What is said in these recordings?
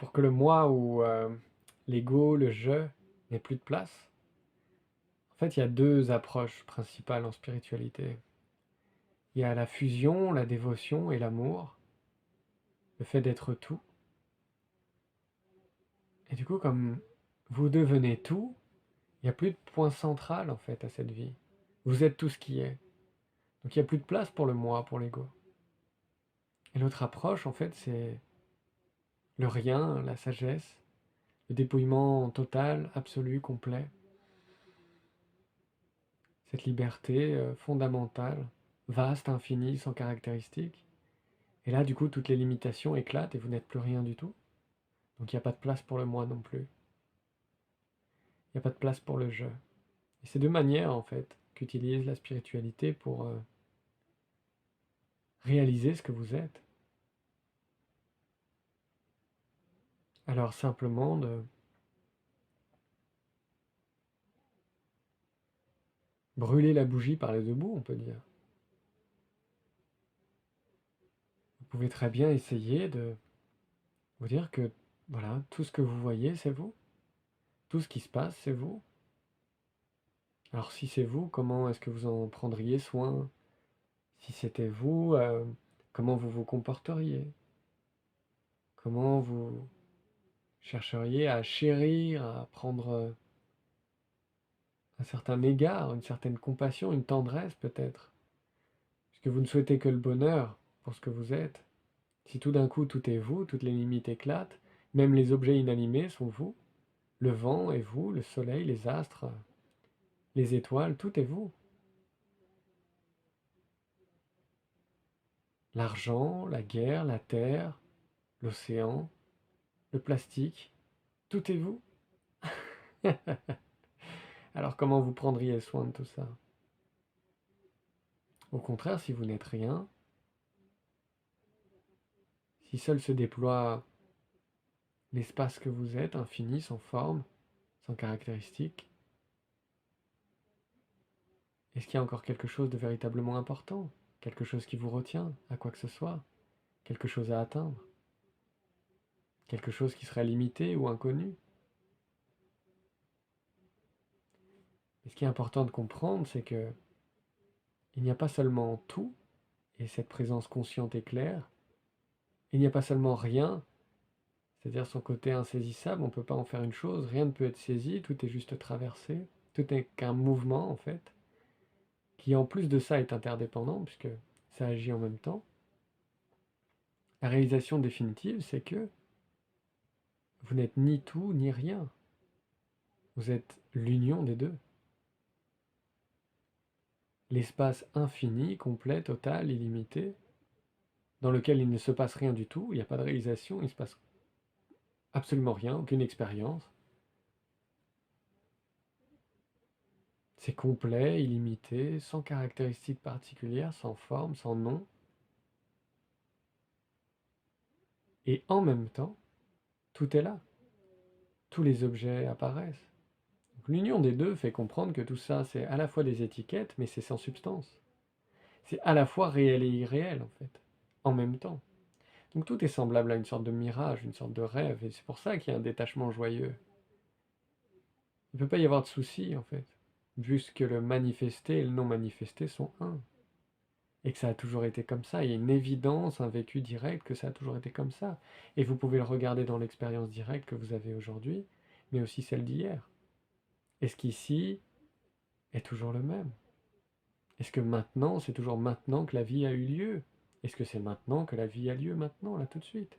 pour que le moi ou l'ego, le je, n'ait plus de place. En fait, il y a deux approches principales en spiritualité. Il y a la fusion, la dévotion et l'amour, le fait d'être tout. Et du coup, comme vous devenez tout, il n'y a plus de point central en fait à cette vie. Vous êtes tout ce qui est. Donc il n'y a plus de place pour le moi, pour l'ego. Et l'autre approche, en fait, c'est le rien, la sagesse, le dépouillement total, absolu, complet. Cette liberté fondamentale, vaste, infinie, sans caractéristiques. Et là, du coup, toutes les limitations éclatent et vous n'êtes plus rien du tout. Donc il n'y a pas de place pour le moi non plus. Il n'y a pas de place pour le je. Et c'est deux manières, en fait, qu'utilise la spiritualité pour réaliser ce que vous êtes. Alors simplement de brûler la bougie par les deux bouts, on peut dire. Vous pouvez très bien essayer de vous dire que voilà, tout ce que vous voyez, c'est vous. Tout ce qui se passe, c'est vous. Alors si c'est vous, comment est-ce que vous en prendriez soin? Si c'était vous, comment vous vous comporteriez? Comment vous chercheriez à chérir, à prendre un certain égard, une certaine compassion, une tendresse peut-être? Puisque vous ne souhaitez que le bonheur pour ce que vous êtes. Si tout d'un coup tout est vous, toutes les limites éclatent, même les objets inanimés sont vous, le vent est vous, le soleil, les astres, les étoiles, tout est vous. L'argent, la guerre, la terre, l'océan, le plastique, tout est vous. Alors comment vous prendriez soin de tout ça? Au contraire, si vous n'êtes rien, si seul se déploie l'espace que vous êtes, infini, sans forme, sans caractéristiques, est-ce qu'il y a encore quelque chose de véritablement important? Quelque chose qui vous retient à quoi que ce soit? Quelque chose à atteindre? Quelque chose qui serait limité ou inconnu? Et ce qui est important de comprendre, c'est que il n'y a pas seulement tout, et cette présence consciente et claire, il n'y a pas seulement rien, c'est-à-dire son côté insaisissable, on ne peut pas en faire une chose, rien ne peut être saisi, tout est juste traversé, tout n'est qu'un mouvement en fait, qui en plus de ça est interdépendant, puisque ça agit en même temps. La réalisation définitive, c'est que vous n'êtes ni tout ni rien, vous êtes l'union des deux. L'espace infini, complet, total, illimité, dans lequel il ne se passe rien du tout, il n'y a pas de réalisation, il ne se passe absolument rien, aucune expérience. C'est complet, illimité, sans caractéristiques particulières, sans forme, sans nom. Et en même temps, tout est là. Tous les objets apparaissent. L'union des deux fait comprendre que tout ça, c'est à la fois des étiquettes, mais c'est sans substance. C'est à la fois réel et irréel, en fait, en même temps. Donc tout est semblable à une sorte de mirage, une sorte de rêve, et c'est pour ça qu'il y a un détachement joyeux. Il ne peut pas y avoir de souci, en fait, puisque le manifesté et le non manifesté sont un. Et que ça a toujours été comme ça, il y a une évidence, un vécu direct que ça a toujours été comme ça. Et vous pouvez le regarder dans l'expérience directe que vous avez aujourd'hui, mais aussi celle d'hier. Est-ce qu'ici est toujours le même? Est-ce que maintenant, c'est toujours maintenant que la vie a eu lieu? Est-ce que c'est maintenant que la vie a lieu maintenant, là tout de suite?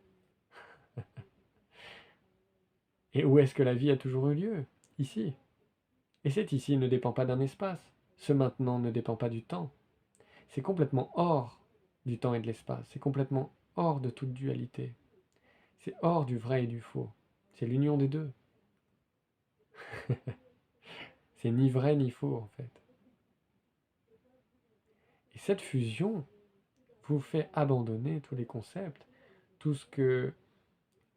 Et où est-ce que la vie a toujours eu lieu? Ici. Et cet ici ne dépend pas d'un espace. Ce maintenant ne dépend pas du temps. C'est complètement hors du temps et de l'espace. C'est complètement hors de toute dualité. C'est hors du vrai et du faux. C'est l'union des deux. C'est ni vrai ni faux en fait. Et cette fusion vous fait abandonner tous les concepts, tout ce que,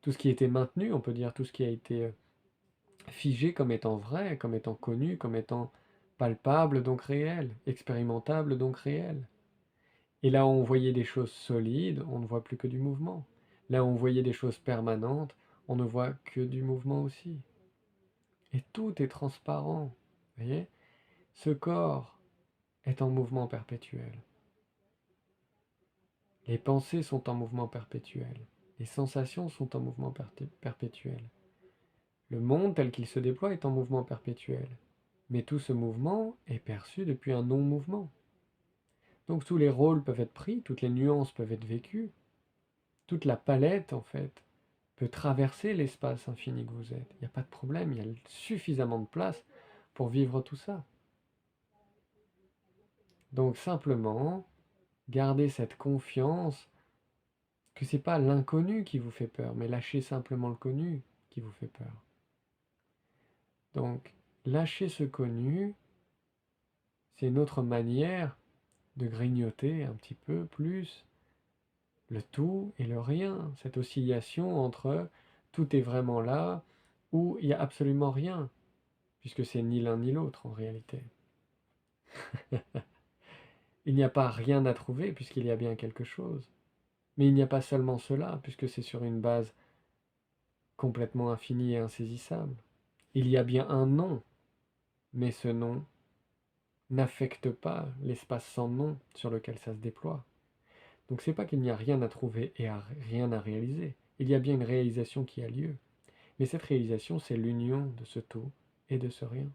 tout ce qui était maintenu, on peut dire tout ce qui a été figé comme étant vrai, comme étant connu, comme étant palpable donc réel, expérimentable donc réel. Et là où on voyait des choses solides, on ne voit plus que du mouvement. Là où on voyait des choses permanentes, on ne voit que du mouvement aussi. Et tout est transparent. Vous voyez? Ce corps est en mouvement perpétuel. Les pensées sont en mouvement perpétuel. Les sensations sont en mouvement perpétuel. Le monde tel qu'il se déploie est en mouvement perpétuel. Mais tout ce mouvement est perçu depuis un non-mouvement. Donc tous les rôles peuvent être pris, toutes les nuances peuvent être vécues. Toute la palette, en fait, peut traverser l'espace infini que vous êtes. Il n'y a pas de problème, il y a suffisamment de place pour vivre tout ça. Donc simplement, gardez cette confiance que c'est pas l'inconnu qui vous fait peur, mais lâchez simplement le connu qui vous fait peur. Donc, lâcher ce connu, c'est une autre manière de grignoter un petit peu plus le tout et le rien, cette oscillation entre tout est vraiment là ou il n'y a absolument rien, puisque c'est ni l'un ni l'autre en réalité. Il n'y a pas rien à trouver puisqu'il y a bien quelque chose. Mais il n'y a pas seulement cela, puisque c'est sur une base complètement infinie et insaisissable. Il y a bien un nom, mais ce nom n'affecte pas l'espace sans nom sur lequel ça se déploie. Donc c'est pas qu'il n'y a rien à trouver et rien à réaliser. Il y a bien une réalisation qui a lieu. Mais cette réalisation, c'est l'union de ce tout et de ce rien.